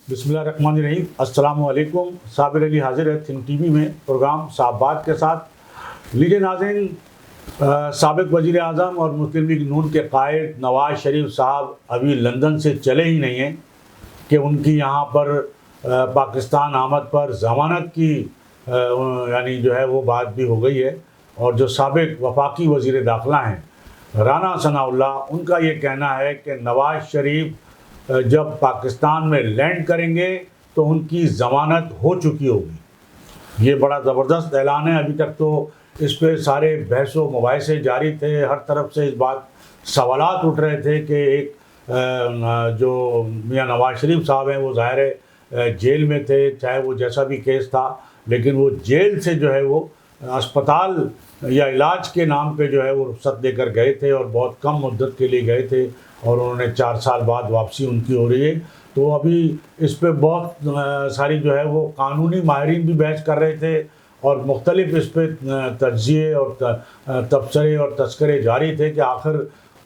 بسم اللہ الرحمن الرحیم. السلام علیکم. صابر علی حاضر ہے تھنک ٹی وی میں پروگرام صاحب بات کے ساتھ. لیجیے ناظرین، سابق وزیر اعظم اور مسلم لیگ نون کے قائد نواز شریف صاحب ابھی لندن سے چلے ہی نہیں ہیں کہ ان کی یہاں پر پاکستان آمد پر ضمانت کی یعنی جو ہے وہ بات بھی ہو گئی ہے. اور جو سابق وفاقی وزیر داخلہ ہیں رانا ثناء اللہ، ان کا یہ کہنا ہے کہ نواز شریف جب پاکستان میں لینڈ کریں گے تو ان کی ضمانت ہو چکی ہوگی. یہ بڑا زبردست اعلان ہے. ابھی تک تو اس پہ سارے بحث و مباحثے جاری تھے، ہر طرف سے اس بات سوالات اٹھ رہے تھے کہ ایک جو میاں نواز شریف صاحب ہیں وہ ظاہر ہے جیل میں تھے، چاہے وہ جیسا بھی کیس تھا، لیکن وہ جیل سے جو ہے وہ اسپتال یا علاج کے نام پہ جو ہے وہ رخصت دے کر گئے تھے اور بہت کم مدت کے لیے گئے تھے، اور انہوں نے 4 سال بعد واپسی ان کی ہو رہی ہے. تو ابھی اس پہ بہت ساری جو ہے وہ قانونی ماہرین بھی بحث کر رہے تھے اور مختلف اس پہ تجزیے اور تبصرے اور تذکرے جاری تھے کہ آخر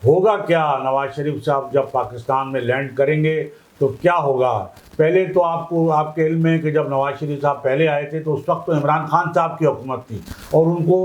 ہوگا کیا. نواز شریف صاحب جب پاکستان میں لینڈ کریں گے تو کیا ہوگا. پہلے تو آپ کے علم ہے کہ جب نواز شریف صاحب پہلے آئے تھے تو اس وقت تو عمران خان صاحب کی حکومت تھی اور ان کو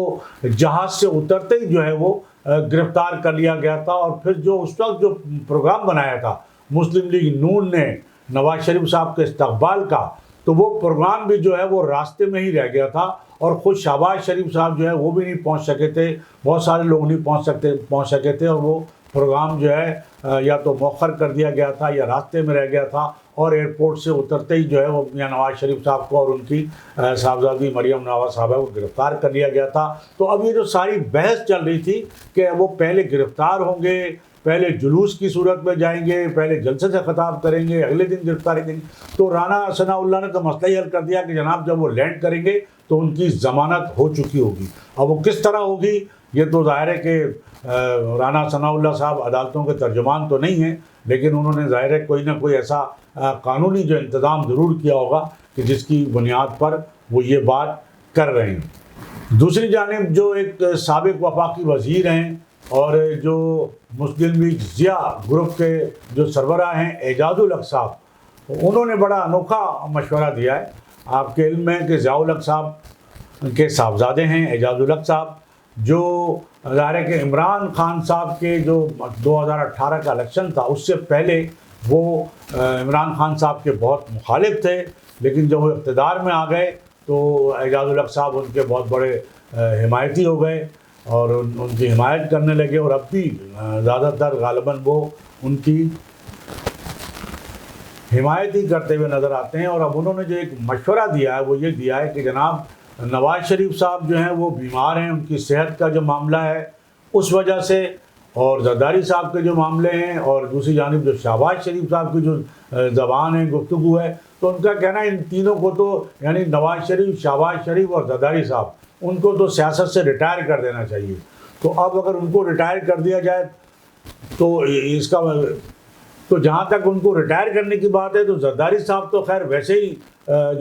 جہاز سے اترتے ہی جو ہے وہ گرفتار کر لیا گیا تھا. اور پھر جو اس وقت جو پروگرام بنایا تھا مسلم لیگ نون نے نواز شریف صاحب کے استقبال کا، تو وہ پروگرام بھی جو ہے وہ راستے میں ہی رہ گیا تھا اور خود شہباز شریف صاحب جو ہے وہ بھی نہیں پہنچ سکے تھے، بہت سارے لوگ نہیں پہنچ سکے تھے، اور وہ پروگرام جو ہے یا تو مؤخر کر دیا گیا تھا یا راستے میں رہ گیا تھا. اور ایئرپورٹ سے اترتے ہی جو ہے وہ میاں نواز شریف صاحب کو اور ان کی صاحبزادی مریم نواز صاحبہ کو گرفتار کر لیا گیا تھا. تو اب یہ جو ساری بحث چل رہی تھی کہ وہ پہلے گرفتار ہوں گے، پہلے جلوس کی صورت میں جائیں گے، پہلے جلسے سے خطاب کریں گے، اگلے دن گرفتاری دیں گے، تو رانا ثناء اللہ نے تو مسئلہ ہی حل کر دیا کہ جناب جب وہ لینڈ کریں گے تو ان کی ضمانت ہو چکی ہوگی. اب وہ کس طرح ہوگی یہ تو ظاہر ہے کہ رانا ثناء اللہ صاحب عدالتوں کے ترجمان تو نہیں ہیں، لیکن انہوں نے ظاہر ہے کوئی نہ کوئی ایسا قانونی جو انتظام ضرور کیا ہوگا کہ جس کی بنیاد پر وہ یہ بات کر رہے ہیں. دوسری جانب جو ایک سابق وفاقی وزیر ہیں اور جو مسلم لیگ ضیاء گروپ کے جو سربراہ ہیں اعجاز الحق صاحب، انہوں نے بڑا انوکھا مشورہ دیا ہے. آپ کے علم ہے کہ ضیاء الحق صاحب کے صاحبزادے ہیں اعجاز الحق صاحب، جو ظاہر ہے کہ عمران خان صاحب کے جو 2018 کا الیکشن تھا اس سے پہلے وہ عمران خان صاحب کے بہت مخالف تھے، لیکن جب وہ اقتدار میں آ گئے تو اعجاز الحق صاحب ان کے بہت بڑے حمایتی ہو گئے اور ان کی حمایت کرنے لگے، اور اب بھی زیادہ تر غالباً وہ ان کی حمایت ہی کرتے ہوئے نظر آتے ہیں. اور اب انہوں نے جو ایک مشورہ دیا ہے وہ یہ دیا ہے کہ جناب نواز شریف صاحب جو ہیں وہ بیمار ہیں، ان کی صحت کا جو معاملہ ہے اس وجہ سے، اور زرداری صاحب کے جو معاملے ہیں، اور دوسری جانب جو شہباز شریف صاحب کی جو زبان ہے گفتگو ہے، تو ان کا کہنا ہے ان تینوں کو تو یعنی نواز شریف، شہباز شریف اور زرداری صاحب ان کو تو سیاست سے ریٹائر کر دینا چاہیے. تو اب اگر ان کو ریٹائر کر دیا جائے تو اس کا تو جہاں تک ان کو ریٹائر کرنے کی بات ہے تو زرداری صاحب تو خیر ویسے ہی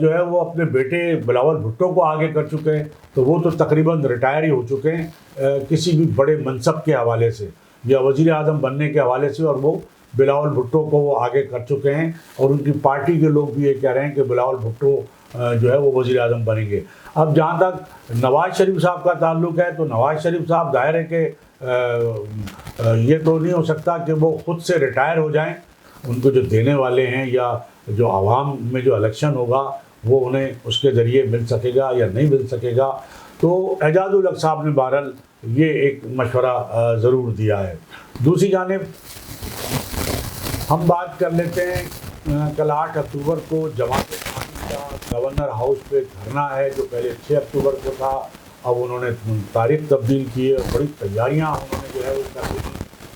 جو ہے وہ اپنے بیٹے بلاول بھٹو کو آگے کر چکے ہیں، تو وہ تو تقریباً ریٹائر ہی ہو چکے ہیں کسی بھی بڑے منصب کے حوالے سے یا وزیر اعظم بننے کے حوالے سے، اور وہ بلاول بھٹو کو وہ آگے کر چکے ہیں. اور ان کی پارٹی کے لوگ بھی یہ کہہ رہے ہیں کہ بلاول بھٹو جو ہے وہ وزیر اعظم بنیں گے. اب جہاں تک نواز شریف صاحب کا تعلق ہے تو نواز شریف صاحب ظاہر ہے کہ یہ تو نہیں ہو سکتا کہ وہ خود سے ریٹائر ہو جائیں. ان کو جو دینے والے ہیں یا جو عوام میں جو الیکشن ہوگا وہ انہیں اس کے ذریعے مل سکے گا یا نہیں مل سکے گا. تو اعجاز الحق صاحب نے بہرحال یہ ایک مشورہ ضرور دیا ہے. دوسری جانب ہم بات کر لیتے ہیں کل 8 اکتوبر کو جماعت اسلامی کا گورنر ہاؤس پہ دھرنا ہے جو پہلے 6 اکتوبر کو تھا. اب انہوں نے تاریخ تبدیل کی ہے، بڑی تیاریاں انہوں نے جو ہے وہ کر لی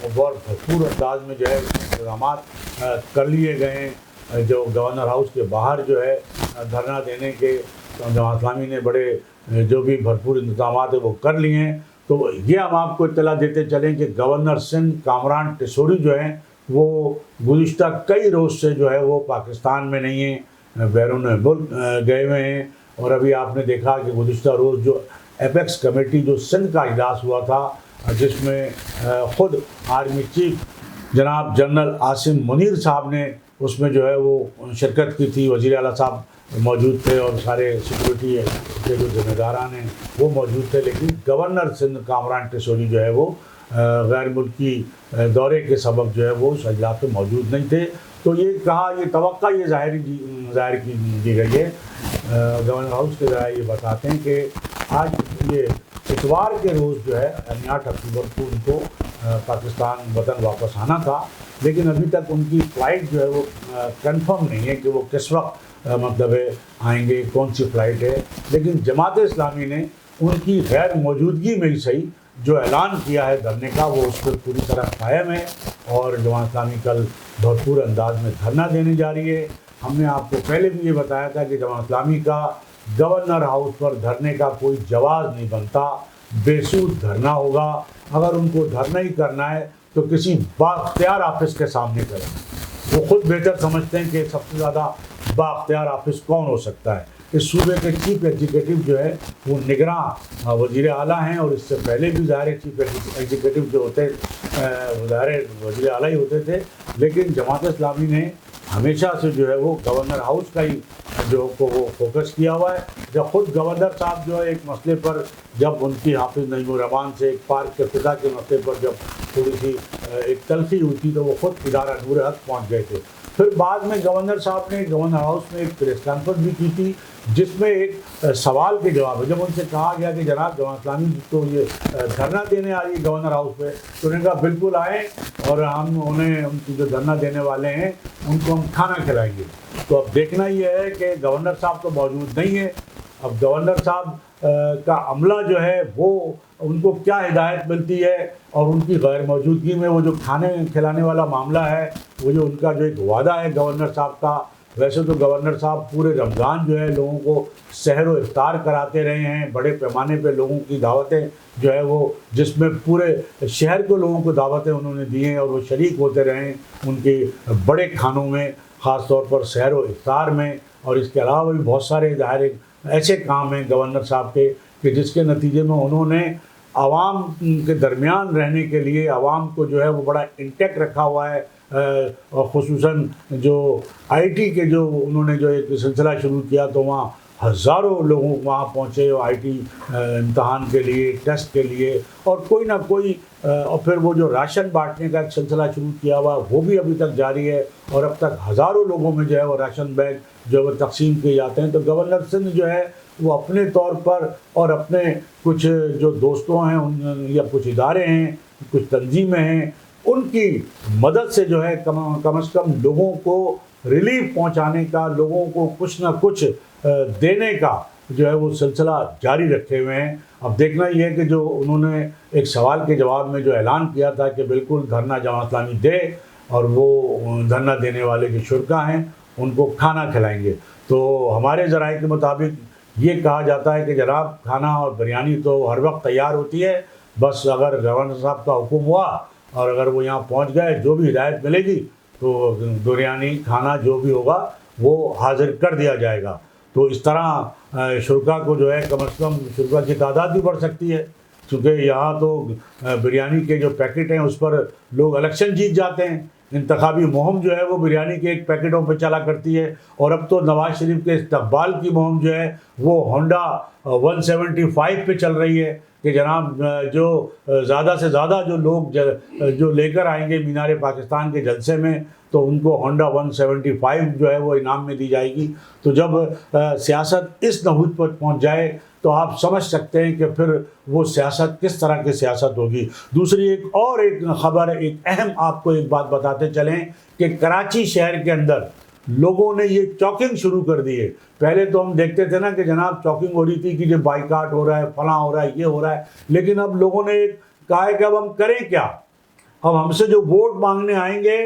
اور بہت بھرپور انداز میں جو ہے انتظامات کر لیے گئے ہیں. جو گورنر ہاؤس کے باہر جو ہے دھرنا دینے کے جماعت اسلامی نے بڑے جو بھی بھرپور انتظامات ہیں وہ کر لیے ہیں. تو یہ ہم آپ کو اطلاع دیتے چلیں کہ گورنر سندھ کامران ٹیسوری جو ہیں وہ گزشتہ کئی روز سے جو ہے وہ پاکستان میں نہیں ہیں، بیرون ملک گئے ہوئے ہیں. اور ابھی آپ نے دیکھا کہ گزشتہ روز جو ایپیکس کمیٹی جو سندھ کا اجلاس ہوا تھا جس میں خود آرمی چیف جناب جنرل عاصم منیر صاحب نے اس میں جو ہے وہ شرکت کی تھی، وزیر اعلیٰ صاحب موجود تھے اور سارے سیکورٹی کے جو ذمہ داران ہیں وہ موجود تھے، لیکن گورنر سندھ کامران ٹیسوری جو ہے وہ غیر ملکی دورے کے سبب جو ہے وہ اس اجلاس میں موجود نہیں تھے۔ تو یہ کہا، یہ توقع یہ ظاہر کی گئی ہے، گورنر ہاؤس کے ذرائع یہ بتاتے ہیں کہ آج یہ اتوار کے روز جو ہے 8 اکتوبر کو ان کو پاکستان وطن واپس آنا تھا، لیکن ابھی تک ان کی فلائٹ جو ہے وہ کنفرم نہیں ہے کہ وہ کس وقت مطلب آئیں گے، کون سی فلائٹ ہے۔ لیکن جماعت اسلامی نے ان کی غیر موجودگی میں ہی صحیح جو اعلان کیا ہے دھرنے کا، وہ اس پر پوری طرح قائم ہے، اور جماعت اسلامی کل بھرپور انداز میں دھرنا دینے جا رہی ہے۔ ہم نے آپ کو پہلے بھی یہ بتایا تھا کہ جماعت اسلامی کا گورنر ہاؤس پر دھرنے کا کوئی جواز نہیں بنتا، بے سود دھرنا ہوگا۔ اگر ان کو دھرنا ہی کرنا ہے تو کسی بااختیار آفس کے سامنے کریں۔ وہ خود بہتر سمجھتے ہیں کہ سب سے زیادہ بااختیار آفس کون ہو سکتا ہے۔ اس صوبے کے چیف ایگزیکٹو جو ہے وہ نگراں وزیر اعلیٰ ہیں، اور اس سے پہلے بھی ظاہر چیف ایگزیکٹو جو ہوتے ظاہر وزیر اعلیٰ ہی ہوتے تھے، لیکن جماعت اسلامی نے ہمیشہ سے جو ہے وہ گورنر ہاؤس کا ہی جو کو وہ فوکس کیا ہوا ہے۔ جب خود گورنر صاحب جو ہے ایک مسئلے پر، جب ان کی حافظ نعیم الرحمان سے ایک پارک کے فضا کے مسئلے پر جب تھوڑی سی ایک تلخی ہوئی تھی تو وہ خود ادارہ نور حق پہنچ گئے تھے۔ پھر بعد میں گورنر صاحب نے گورنر ہاؤس میں ایک پریس کانفرنس بھی کی تھی، جس میں ایک سوال کے جواب ہے، جب ان سے کہا گیا کہ جناب جماعت اسلامی تو یہ دھرنا دینے آ رہی ہے گورنر ہاؤس پہ، تو انہوں نے کہا بالکل آئیں، اور ہم انہیں ان کی جو دھرنا دینے والے ہیں ان کو ہم کھانا کھلائیں گے۔ تو اب دیکھنا یہ ہے کہ گورنر صاحب تو موجود نہیں ہے، اب گورنر صاحب کا عملہ جو ہے وہ ان کو کیا ہدایت ملتی ہے، اور ان کی غیر موجودگی میں وہ جو کھانے کھلانے والا معاملہ ہے، وہ جو ان کا جو ایک وعدہ ہے گورنر صاحب کا۔ ویسے تو گورنر صاحب پورے رمضان جو ہے لوگوں کو سحر و افطار کراتے رہے ہیں، بڑے پیمانے پہ لوگوں کی دعوتیں جو ہے وہ، جس میں پورے شہر کو لوگوں کو دعوتیں انہوں نے دی ہیں، اور وہ شریک ہوتے رہے ہیں ان کے بڑے کھانوں میں، خاص طور پر سحر و افطار میں۔ اور اس کے علاوہ بھی بہت سارے ظاہر ایسے کام ہیں گورنر صاحب کے کہ جس کے نتیجے میں انہوں نے عوام کے درمیان رہنے کے لیے عوام کو جو ہے وہ بڑا انٹیکٹ رکھا ہوا ہے، اور خصوصاً جو آئی ٹی کے جو انہوں نے جو ایک سلسلہ شروع کیا تو وہاں ہزاروں لوگوں وہاں پہنچے آئی ٹی امتحان کے لیے، ٹیسٹ کے لیے، اور کوئی نہ کوئی، اور پھر وہ جو راشن بانٹنے کا ایک سلسلہ شروع کیا ہوا وہ بھی ابھی تک جاری ہے، اور اب تک ہزاروں لوگوں میں جو ہے وہ راشن بیگ جو ہے وہ تقسیم کیے جاتے ہیں۔ تو گورنر سندھ جو ہے وہ اپنے طور پر اور اپنے کچھ جو دوستوں ہیں یا کچھ ادارے ہیں، کچھ تنظیمیں ہیں، ان کی مدد سے جو ہے کم از کم لوگوں کو ریلیف پہنچانے کا، لوگوں کو کچھ نہ کچھ دینے کا جو ہے وہ سلسلہ جاری رکھے ہوئے ہیں۔ اب دیکھنا یہ ہے کہ جو انہوں نے ایک سوال کے جواب میں جو اعلان کیا تھا کہ بالکل دھرنا جماعت اسلامی دے، اور وہ دھرنا دینے والے جو شرکا ہیں ان کو کھانا کھلائیں گے، تو ہمارے ذرائع کے مطابق یہ کہا جاتا ہے کہ جناب کھانا اور بریانی تو ہر وقت تیار ہوتی ہے، بس اگر گورنر صاحب کا حکم ہوا اور اگر وہ یہاں پہنچ گئے، جو بھی ہدایت ملے گی تو بریانی کھانا جو بھی ہوگا وہ حاضر کر دیا جائے گا۔ تو اس طرح شرکا کو جو ہے کم از کم شرکا کی تعداد بھی بڑھ سکتی ہے، کیونکہ یہاں تو بریانی کے جو پیکٹ ہیں اس پر لوگ الیکشن جیت جاتے ہیں، انتخابی مہم جو ہے وہ بریانی کے ایک پیکٹوں پہ چلا کرتی ہے، اور اب تو نواز شریف کے استقبال کی مہم جو ہے وہ ہونڈا 175 پہ چل رہی ہے کہ جناب جو زیادہ سے زیادہ جو لوگ جو لے کر آئیں گے مینار پاکستان کے جلسے میں، تو ان کو ہونڈا 175 جو ہے وہ انعام میں دی جائے گی۔ تو جب سیاست اس نہج پر پہنچ جائے تو آپ سمجھ سکتے ہیں کہ پھر وہ سیاست کس طرح کی سیاست ہوگی۔ دوسری ایک خبر، ایک اہم آپ کو ایک بات بتاتے چلیں کہ کراچی شہر کے اندر لوگوں نے یہ چاکنگ شروع کر دی ہے۔ پہلے تو ہم دیکھتے تھے نا کہ جناب چاکنگ ہو رہی تھی کہ یہ بائیکاٹ ہو رہا ہے، فلاں ہو رہا ہے، یہ ہو رہا ہے، لیکن اب لوگوں نے کہا ہے کہ اب ہم کریں کیا، اب ہم سے جو ووٹ مانگنے آئیں گے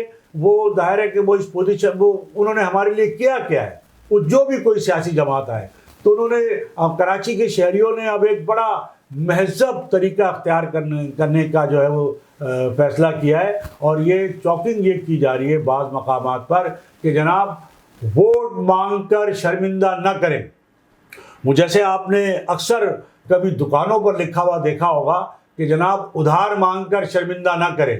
وہ ظاہر ہے کہ وہ اس پوزیشن، وہ انہوں نے ہمارے لیے کیا ہے، وہ جو بھی کوئی سیاسی جماعت آئے، تو انہوں نے کراچی کے شہریوں نے اب ایک بڑا مہذب طریقہ اختیار کرنے کا جو ہے وہ فیصلہ کیا ہے، اور یہ چاکنگ یہ کی جا رہی ہے بعض مقامات پر کہ جناب ووٹ مانگ کر شرمندہ نہ کریں۔ جیسے آپ نے اکثر کبھی دکانوں پر لکھا ہوا دیکھا ہوگا کہ جناب ادھار مانگ کر شرمندہ نہ کریں،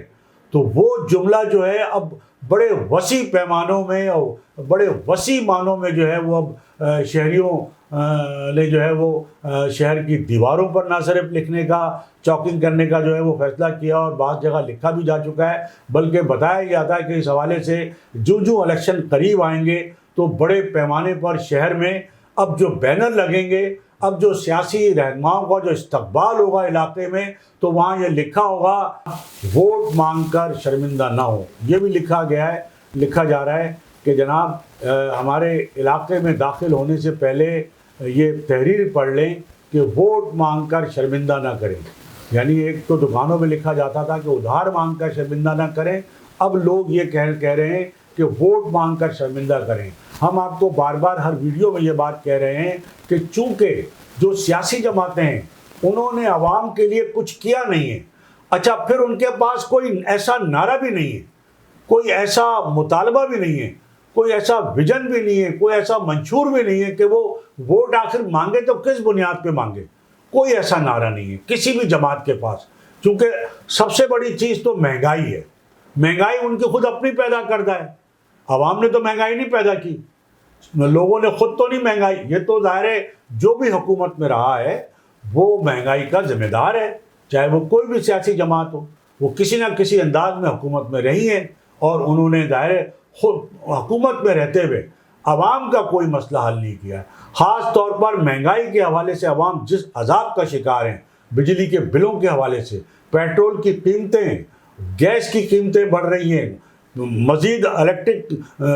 تو وہ جملہ جو ہے اب بڑے وسیع پیمانوں میں اور بڑے وسیع معنوں میں جو ہے وہ اب شہریوں نے جو ہے وہ شہر کی دیواروں پر نہ صرف لکھنے کا، چاکنگ کرنے کا جو ہے وہ فیصلہ کیا، اور بعض جگہ لکھا بھی جا چکا ہے، بلکہ بتایا گیا تھا کہ اس حوالے سے جو الیکشن قریب آئیں گے تو بڑے پیمانے پر شہر میں اب جو بینر لگیں گے، اب جو سیاسی رہنماؤں کا جو استقبال ہوگا علاقے میں، تو وہاں یہ لکھا ہوگا ووٹ مانگ کر شرمندہ نہ ہو۔ یہ بھی لکھا جا رہا ہے کہ جناب ہمارے علاقے میں داخل ہونے سے پہلے یہ تحریر پڑھ لیں کہ ووٹ مانگ کر شرمندہ نہ کریں۔ یعنی ایک تو دکانوں میں لکھا جاتا تھا کہ ادھار مانگ کر شرمندہ نہ کریں، اب لوگ یہ کہہ رہے ہیں کہ ووٹ مانگ کر شرمندہ کریں۔ ہم آپ کو بار بار ہر ویڈیو میں یہ بات کہہ رہے ہیں کہ چونکہ جو سیاسی جماعتیں ہیں انہوں نے عوام کے لیے کچھ کیا نہیں ہے، اچھا پھر ان کے پاس کوئی ایسا نعرہ بھی نہیں ہے، کوئی ایسا مطالبہ بھی نہیں ہے، کوئی ایسا ویژن بھی نہیں ہے، کوئی ایسا منشور بھی نہیں ہے کہ وہ ووٹ آخر مانگے تو کس بنیاد پہ مانگے۔ کوئی ایسا نعرہ نہیں ہے کسی بھی جماعت کے پاس، کیونکہ سب سے بڑی چیز تو مہنگائی ہے۔ مہنگائی ان کی خود اپنی پیدا کردہ ہے، عوام نے تو مہنگائی نہیں پیدا کی، لوگوں نے خود تو نہیں مہنگائی، یہ تو ظاہر ہے جو بھی حکومت میں رہا ہے وہ مہنگائی کا ذمہ دار ہے، چاہے وہ کوئی بھی سیاسی جماعت ہو، وہ کسی نہ کسی انداز میں حکومت میں رہی ہیں، اور انہوں نے ظاہر ہے خود حکومت میں رہتے ہوئے عوام کا کوئی مسئلہ حل نہیں کیا ہے۔ خاص طور پر مہنگائی کے حوالے سے عوام جس عذاب کا شکار ہیں، بجلی کے بلوں کے حوالے سے، پیٹرول کی قیمتیں، گیس کی قیمتیں بڑھ رہی ہیں، مزید الیکٹرک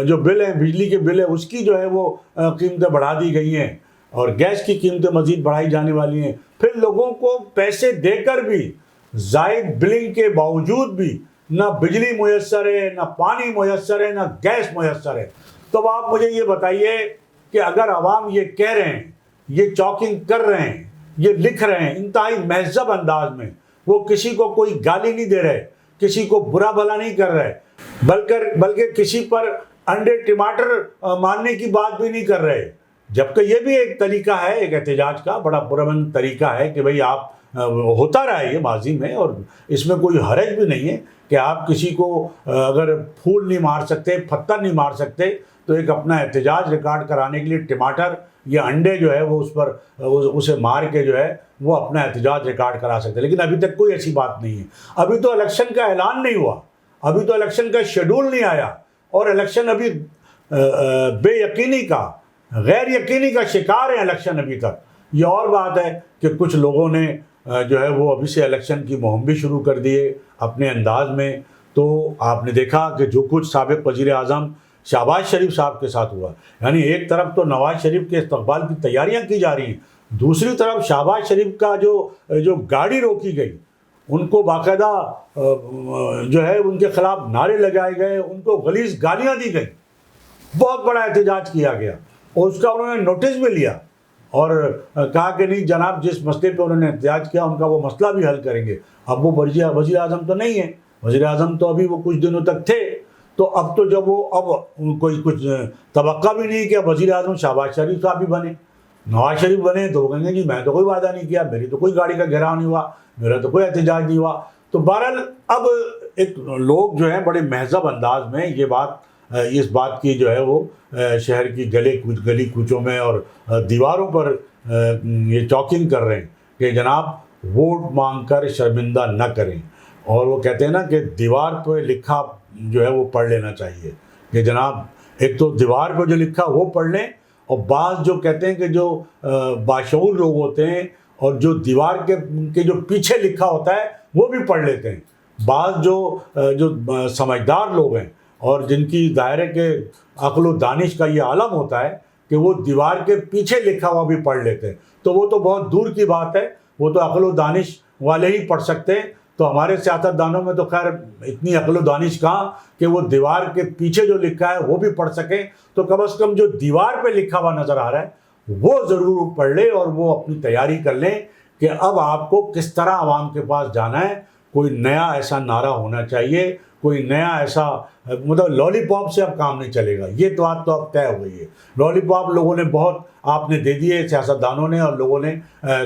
جو بل ہے، بجلی کے بل ہے، اس کی جو ہے وہ قیمتیں بڑھا دی گئی ہیں، اور گیس کی قیمتیں مزید بڑھائی جانے والی ہیں۔ پھر لوگوں کو پیسے دے کر بھی، زائد بلنگ کے باوجود بھی نہ بجلی میسر ہے، نہ پانی میسر ہے، نہ گیس میسر ہے۔ تو آپ مجھے یہ بتائیے کہ اگر عوام یہ کہہ رہے ہیں، یہ چاکنگ کر رہے ہیں، یہ لکھ رہے ہیں انتہائی مہذب انداز میں، وہ کسی کو کوئی گالی نہیں دے رہے، کسی کو برا بھلا نہیں کر رہے، بلکہ کسی پر انڈے ٹماٹر مارنے کی بات بھی نہیں کر رہے، جبکہ یہ بھی ایک طریقہ ہے، ایک احتجاج کا بڑا پرامن طریقہ ہے کہ بھئی آپ ہوتا رہا ہے یہ ماضی میں، اور اس میں کوئی حرج بھی نہیں ہے کہ آپ کسی کو اگر پھول نہیں مار سکتے، پتھر نہیں مار سکتے، تو ایک اپنا احتجاج ریکارڈ کرانے کے لیے ٹماٹر یا انڈے جو ہے وہ اس پر اسے مار کے جو ہے وہ اپنا احتجاج ریکارڈ کرا سکتے، لیکن ابھی تک کوئی ایسی بات نہیں ہے۔ ابھی تو الیکشن کا اعلان نہیں ہوا، ابھی تو الیکشن کا شیڈول نہیں آیا، اور الیکشن ابھی بے یقینی کا، غیر یقینی کا شکار ہے الیکشن ابھی تک۔ یہ اور بات ہے کہ کچھ لوگوں نے جو ہے وہ ابھی سے الیکشن کی مہم بھی شروع کر دیے اپنے انداز میں۔ تو آپ نے دیکھا کہ جو کچھ سابق وزیر اعظم شہباز شریف صاحب کے ساتھ ہوا، یعنی ایک طرف تو نواز شریف کے استقبال کی تیاریاں کی جا رہی ہیں، دوسری طرف شہباز شریف کا جو گاڑی روکی گئی، ان کو باقاعدہ جو ہے ان کے خلاف نعرے لگائے گئے، ان کو غلیظ گالیاں دی گئی، بہت بڑا احتجاج کیا گیا، اور اس کا انہوں نے نوٹس بھی لیا اور کہا کہ نہیں جناب، جس مسئلے پہ انہوں نے احتجاج کیا ان کا وہ مسئلہ بھی حل کریں گے۔ اب وہ وزیر اعظم تو نہیں ہے، وزیر اعظم تو ابھی وہ کچھ دنوں تک تھے، تو اب تو جب وہ اب کوئی کچھ توقع بھی نہیں کہ اب وزیر اعظم شہباز شریف صاحب بھی بنے، نواز شریف بنے، تو وہ کہیں گے جی میں تو کوئی وعدہ نہیں کیا، میری تو کوئی گاڑی کا گھیراؤ نہیں ہوا، میرا تو کوئی احتجاج نہیں ہوا۔ تو بہرحال اب ایک لوگ جو ہیں بڑے مہذب انداز میں اس بات کی جو ہے وہ شہر کی گلی کوچوں میں اور دیواروں پر یہ چاکنگ کر رہے ہیں کہ جناب ووٹ مانگ کر شرمندہ نہ کریں، اور وہ کہتے ہیں نا کہ دیوار پہ لکھا جو ہے وہ پڑھ لینا چاہیے کہ جناب ایک تو دیوار پہ جو لکھا وہ پڑھ لیں، اور بعض جو کہتے ہیں کہ جو باشعور لوگ ہوتے ہیں اور جو دیوار کے جو پیچھے لکھا ہوتا ہے وہ بھی پڑھ لیتے ہیں، بعض جو سمجھدار لوگ ہیں اور جن کی ظاہر ہے کہ عقل و دانش کا یہ عالم ہوتا ہے کہ وہ دیوار کے پیچھے لکھا ہوا بھی پڑھ لیتے ہیں، تو وہ تو بہت دور کی بات ہے، وہ تو عقل و دانش والے ہی پڑھ سکتے ہیں۔ تو ہمارے سیاستدانوں میں تو خیر اتنی عقل و دانش کہاں کہ وہ دیوار کے پیچھے جو لکھا ہے وہ بھی پڑھ سکیں، تو کم از کم جو دیوار پہ لکھا ہوا نظر آ رہا ہے وہ ضرور پڑھ لیں، اور وہ اپنی تیاری کر لیں کہ اب آپ کو کس طرح عوام کے پاس جانا ہے۔ کوئی نیا ایسا نعرہ ہونا چاہیے، کوئی نیا ایسا مطلب لالی پاپ سے اب کام نہیں چلے گا، یہ بات تو اب طے ہو گئی ہے۔ لالی پاپ لوگوں نے بہت آپ نے دے دیے، سیاستدانوں نے اور لوگوں نے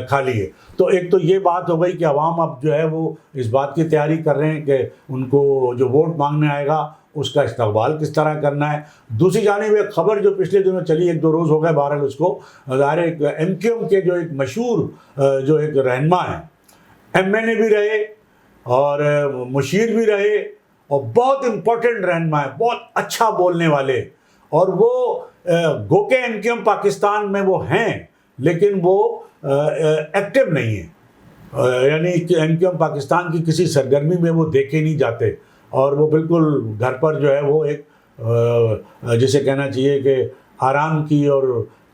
کھا لیے۔ تو ایک تو یہ بات ہو گئی کہ عوام اب جو ہے وہ اس بات کی تیاری کر رہے ہیں کہ ان کو جو ووٹ مانگنے آئے گا اس کا استقبال کس طرح کرنا ہے. دوسری جانب ایک خبر جو پچھلے دنوں چلی، 1-2 روز ہو گئے بہرحال، اس کو ظاہر ایک ایم کیو ایم کے جو ایک مشہور جو ایک رہنما ہیں، ایم این اے بھی رہے اور مشیر بھی رہے اور بہت امپورٹنٹ رہنما ہے، بہت اچھا بولنے والے، اور وہ گو کہ ایم کیو ایم پاکستان میں وہ ہیں لیکن وہ ایکٹیو نہیں ہیں، یعنی کہ ایم کیو ایم پاکستان کی کسی سرگرمی میں وہ دیکھے نہیں جاتے، اور وہ بالکل گھر پر جو ہے وہ ایک جسے کہنا چاہیے کہ آرام کی اور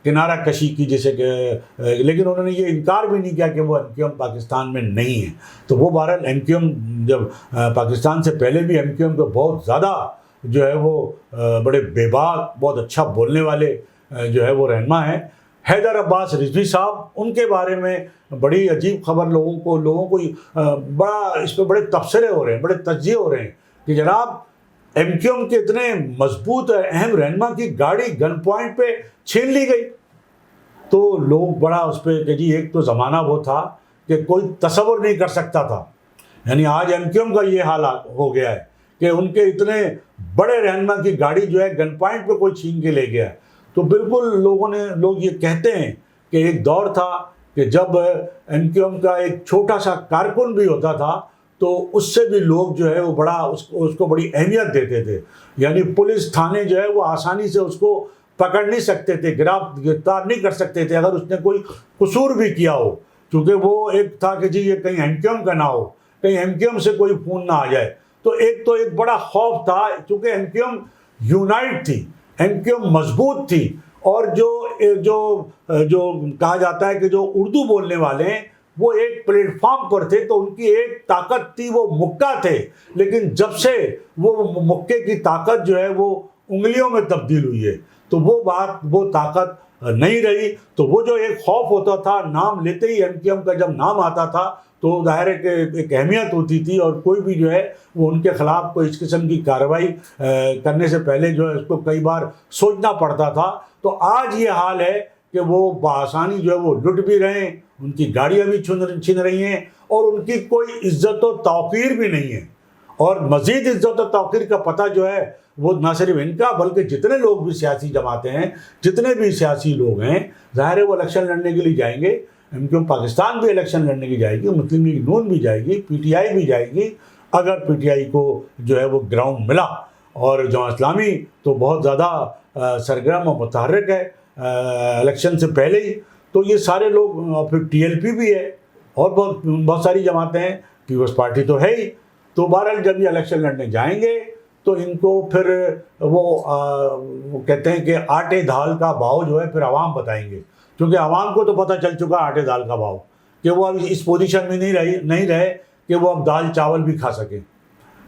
کنارہ کشی کی، جیسے کہ لیکن انہوں نے یہ انکار بھی نہیں کیا کہ وہ ایم کیو ایم پاکستان میں نہیں ہیں. تو وہ بہرحال ایم کیو ایم جب پاکستان سے پہلے بھی ایم کیو ایم کو بہت زیادہ جو ہے وہ بڑے بے باک، بہت اچھا بولنے والے جو ہے وہ رہنما ہیں. حیدر عباس رضوی صاحب، ان کے بارے میں بڑی عجیب خبر لوگوں کو بڑا اس پہ بڑے تبصرے ہو رہے ہیں، بڑے تجزیے ہو رہے ہیں کہ جناب ایم کیو ایم کے اتنے مضبوط اہم رہنما کی گاڑی گن پوائنٹ پہ چھین لی گئی. تو لوگ بڑا اس پہ کہ جی ایک تو زمانہ وہ تھا کہ کوئی تصور نہیں کر سکتا تھا، یعنی آج ایم کیو ایم کا یہ حال ہو گیا ہے کہ ان کے اتنے بڑے رہنما کی گاڑی جو ہے گن پوائنٹ پہ کوئی چھین کے لے گیا ہے. تو بالکل لوگ یہ کہتے ہیں کہ ایک دور تھا کہ جب ایم کیو ایم کا ایک چھوٹا سا کارکن بھی ہوتا تھا تو اس سے بھی لوگ جو ہے وہ بڑا اس کو بڑی اہمیت دیتے تھے، یعنی پولیس تھانے جو ہے وہ آسانی سے اس کو پکڑ نہیں سکتے تھے، گرفتار نہیں کر سکتے تھے اگر اس نے کوئی قصور بھی کیا ہو، کیونکہ وہ ایک تھا کہ جی یہ کہیں ایم کیو ایم کا نہ ہو، کہیں ایم کیو ایم سے کوئی فون نہ آ جائے. تو ایک بڑا خوف تھا، کیونکہ ایم کیو ایم یونائٹ تھی، ایم کیو ایم مضبوط تھی، اور جو کہا جاتا ہے کہ جو اردو بولنے والے ہیں وہ ایک پلیٹ فارم پر تھے تو ان کی ایک طاقت تھی، وہ مکہ تھے. لیکن جب سے وہ مکے کی طاقت جو ہے وہ انگلیوں میں تبدیل ہوئی ہے تو وہ طاقت نہیں رہی. تو وہ جو ایک خوف ہوتا تھا نام لیتے ہی، ایم کیو ایم کا جب نام آتا تھا تو ظاہر ہے کہ ایک اہمیت ہوتی تھی، اور کوئی بھی جو ہے وہ ان کے خلاف کوئی اس قسم کی کارروائی کرنے سے پہلے جو ہے اس کو کئی بار سوچنا پڑتا تھا. تو آج یہ حال ہے کہ وہ بآسانی جو ہے وہ لٹ بھی رہے ہیں، ان کی گاڑیاں بھی چھن رہی ہیں، اور ان کی کوئی عزت و توقیر بھی نہیں ہے. اور مزید عزت و توقیر کا پتہ جو ہے وہ نہ صرف ان کا بلکہ جتنے لوگ بھی سیاسی جماعتیں ہیں، جتنے بھی سیاسی لوگ ہیں، ظاہر ہے وہ الیکشن لڑنے کے لیے جائیں گے. ایم کیو ایم پاکستان بھی الیکشن لڑنے کی جائے گی، مسلم لیگ نون بھی جائے گی، پی ٹی آئی بھی جائے گی، اگر پی ٹی آئی کو جو ہے وہ گراؤنڈ ملا. اور جماعت اسلامی تو بہت زیادہ سرگرم و متحرک ہے الیکشن سے پہلے ہی. تو یہ سارے لوگ، اور پھر ٹی ایل پی بھی ہے اور بہت ساری جماعتیں ہیں، پیپلز پارٹی تو ہے ہی. تو بہرحال جب یہ الیکشن لڑنے جائیں گے تو ان کو پھر وہ کہتے ہیں کہ آٹے دال کا بھاؤ جو ہے پھر عوام بتائیں گے، کیونکہ عوام کو تو پتہ چل چکا آٹے دال کا بھاؤ کہ وہ اب اس پوزیشن میں نہیں رہے کہ وہ اب دال چاول بھی کھا سکیں.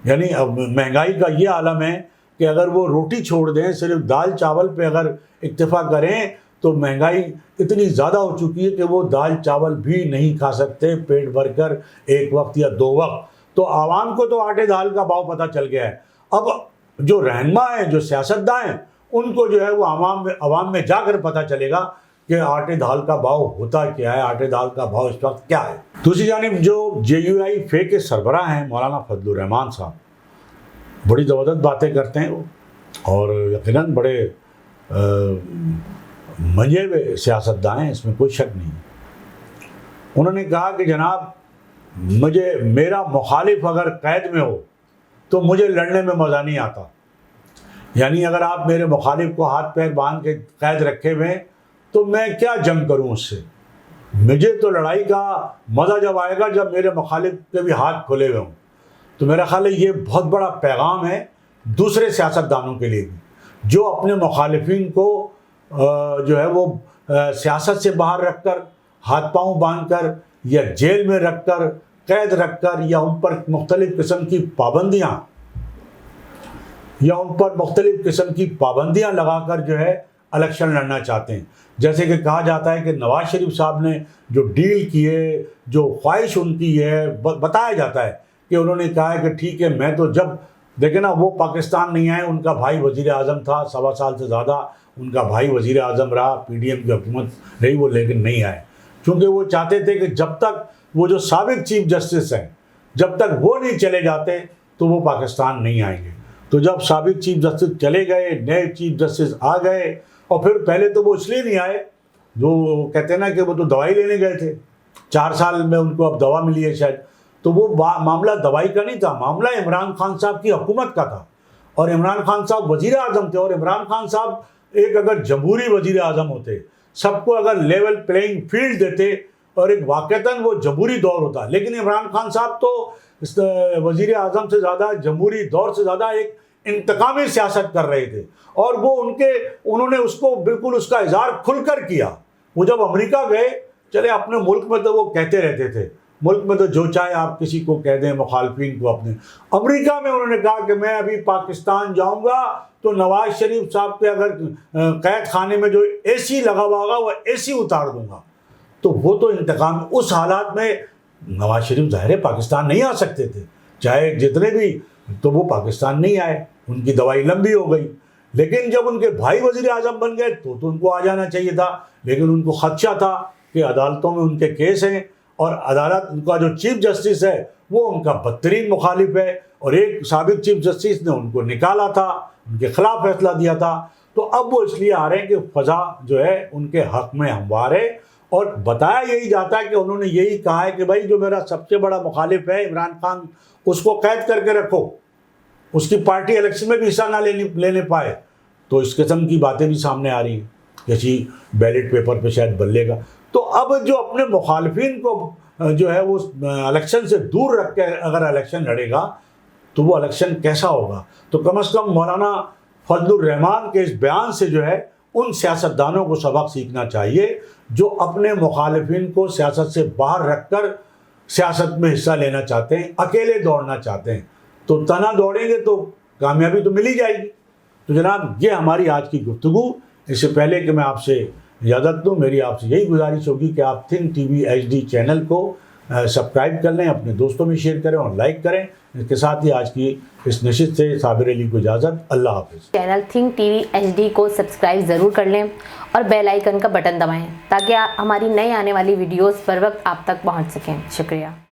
یعنی اب مہنگائی کا یہ عالم ہے کہ اگر وہ روٹی چھوڑ دیں، صرف دال چاول پہ اگر اکتفا کریں تو مہنگائی اتنی زیادہ ہو چکی ہے کہ وہ دال چاول بھی نہیں کھا سکتے پیٹ بھر کر ایک وقت یا 2 وقت. تو عوام کو تو آٹے دال کا بھاؤ پتہ چل گیا ہے. اب جو رہنما ہیں، جو سیاستداں ہیں، ان کو جو ہے وہ عوام میں جا کر پتہ چلے گا کہ آٹے دال کا بھاؤ ہوتا کیا ہے، آٹے دال کا بھاؤ اس وقت کیا ہے. دوسری جانب جو جے یو آئی فے کے سربراہ ہیں مولانا فضل الرحمان صاحب، بڑی زبردست باتیں کرتے ہیں وہ، اور یقیناً بڑے منجے ہوئے سیاستداں ہیں، اس میں کوئی شک نہیں. انہوں نے کہا کہ جناب میرا مخالف اگر قید میں ہو تو مجھے لڑنے میں مزہ نہیں آتا. یعنی اگر آپ میرے مخالف کو ہاتھ پیر باندھ کے قید رکھے ہوئے تو میں کیا جنگ کروں اس سے؟ مجھے تو لڑائی کا مزہ جب آئے گا جب میرے مخالف کے بھی ہاتھ کھلے ہوئے ہوں. تو میرا خیال ہے یہ بہت بڑا پیغام ہے دوسرے سیاستدانوں کے لیے بھی، جو اپنے مخالفین کو جو ہے وہ سیاست سے باہر رکھ کر، ہاتھ پاؤں باندھ کر، یا جیل میں رکھ کر، قید رکھ کر، یا ان پر مختلف قسم کی پابندیاں لگا کر جو ہے الیکشن لڑنا چاہتے ہیں. جیسے کہ کہا جاتا ہے کہ نواز شریف صاحب نے جو ڈیل کی ہے، جو خواہش ان کی ہے، بتایا جاتا ہے کہ انہوں نے کہا ہے کہ ٹھیک ہے، میں تو جب دیکھیں نا وہ پاکستان نہیں آئے، ان کا بھائی وزیر اعظم تھا، 1.25 سال سے زیادہ ان کا بھائی وزیر اعظم رہا، پی ڈی ایم کی حکومت رہی وہ، لیکن نہیں آئے کیونکہ وہ چاہتے تھے کہ جب تک وہ جو سابق چیف جسٹس ہیں جب تک وہ نہیں چلے جاتے تو وہ پاکستان نہیں آئیں گے. تو جب سابق چیف جسٹس چلے گئے، نئے چیف جسٹس آ گئے، اور پھر پہلے تو وہ اس لیے نہیں آئے، جو کہتے ہیں نا کہ وہ تو دوائی لینے گئے تھے، 4 سال میں ان کو اب دوا ملی ہے شاید، تو وہ معاملہ دوائی کا نہیں تھا، معاملہ عمران خان صاحب کی حکومت کا تھا، اور عمران خان صاحب وزیر اعظم تھے، اور عمران خان صاحب ایک اگر جمہوری وزیر اعظم ہوتے، سب کو اگر لیول پلینگ فیلڈ دیتے، اور ایک واقعتاً وہ جمہوری دور ہوتا، لیکن عمران خان صاحب تو وزیر اعظم سے زیادہ، جمہوری دور سے زیادہ ایک انتقامی سیاست کر رہے تھے، اور وہ انہوں نے اس کو بالکل اس کا اظہار کھل کر کیا۔ وہ جب امریکہ گئے، چلے اپنے ملک میں تو وہ کہتے رہتے تھے، ملک میں تو جو چاہے آپ کسی کو کہہ دیں، مخالفین کو اپنے، امریکہ میں انہوں نے کہا کہ میں ابھی پاکستان جاؤں گا تو نواز شریف صاحب کے اگر قید خانے میں جو اے سی لگا ہوا ہوگا وہ اے سی اتار دوں گا۔ تو وہ تو انتقام، اس حالات میں نواز شریف ظاہر پاکستان نہیں آ سکتے تھے، چاہے جتنے بھی، تو وہ پاکستان نہیں آئے، ان کی دوائی لمبی ہو گئی۔ لیکن جب ان کے بھائی وزیر اعظم بن گئے تو ان کو آ جانا چاہیے تھا، لیکن ان کو خدشہ تھا کہ عدالتوں میں ان کے کیس ہیں، اور عدالت ان کا جو چیف جسٹس ہے وہ ان کا بدترین مخالف ہے، اور ایک سابق چیف جسٹس نے ان کو نکالا تھا، ان کے خلاف فیصلہ دیا تھا۔ تو اب وہ اس لیے آ رہے ہیں کہ فضا جو ہے ان کے حق میں ہموار ہے، اور بتایا یہی جاتا ہے کہ انہوں نے یہی کہا ہے کہ بھائی جو میرا سب سے بڑا مخالف ہے عمران خان، اس کو قید کر کے رکھو، اس کی پارٹی الیکشن میں بھی حصہ نہ لینے پائے۔ تو اس قسم کی باتیں بھی سامنے آ رہی ہیں، جیسی بیلٹ پیپر پہ شاید بلے گا۔ تو اب جو اپنے مخالفین کو جو ہے وہ الیکشن سے دور رکھ کے اگر الیکشن لڑے گا تو وہ الیکشن کیسا ہوگا؟ تو کم از کم مولانا فضل الرحمان کے اس بیان سے جو ہے ان سیاستدانوں کو سبق سیکھنا چاہیے جو اپنے مخالفین کو سیاست سے باہر رکھ کر سیاست میں حصہ لینا چاہتے ہیں، اکیلے دوڑنا چاہتے ہیں۔ تو تنہا دوڑیں گے تو کامیابی تو مل ہی جائے گی۔ تو جناب یہ ہماری آج کی گفتگو۔ اس سے پہلے کہ میں آپ سے اجازت دوں، میری آپ سے یہی گزارش ہوگی کہ آپ think T V HD channel کو سبسکرائب کر لیں، اپنے دوستوں میں شیئر کریں اور لائک کریں۔ اس کے ساتھ ہی آج کی اس نشست سے صابر علی کو اجازت، اللہ حافظ۔ Channel think T V HD کو سبسکرائب ضرور کر لیں اور بیل آئیکن کا بٹن دبائیں تاکہ ہماری نئی آنے والی ویڈیوز پر وقت آپ تک پہنچ سکیں۔ شکریہ۔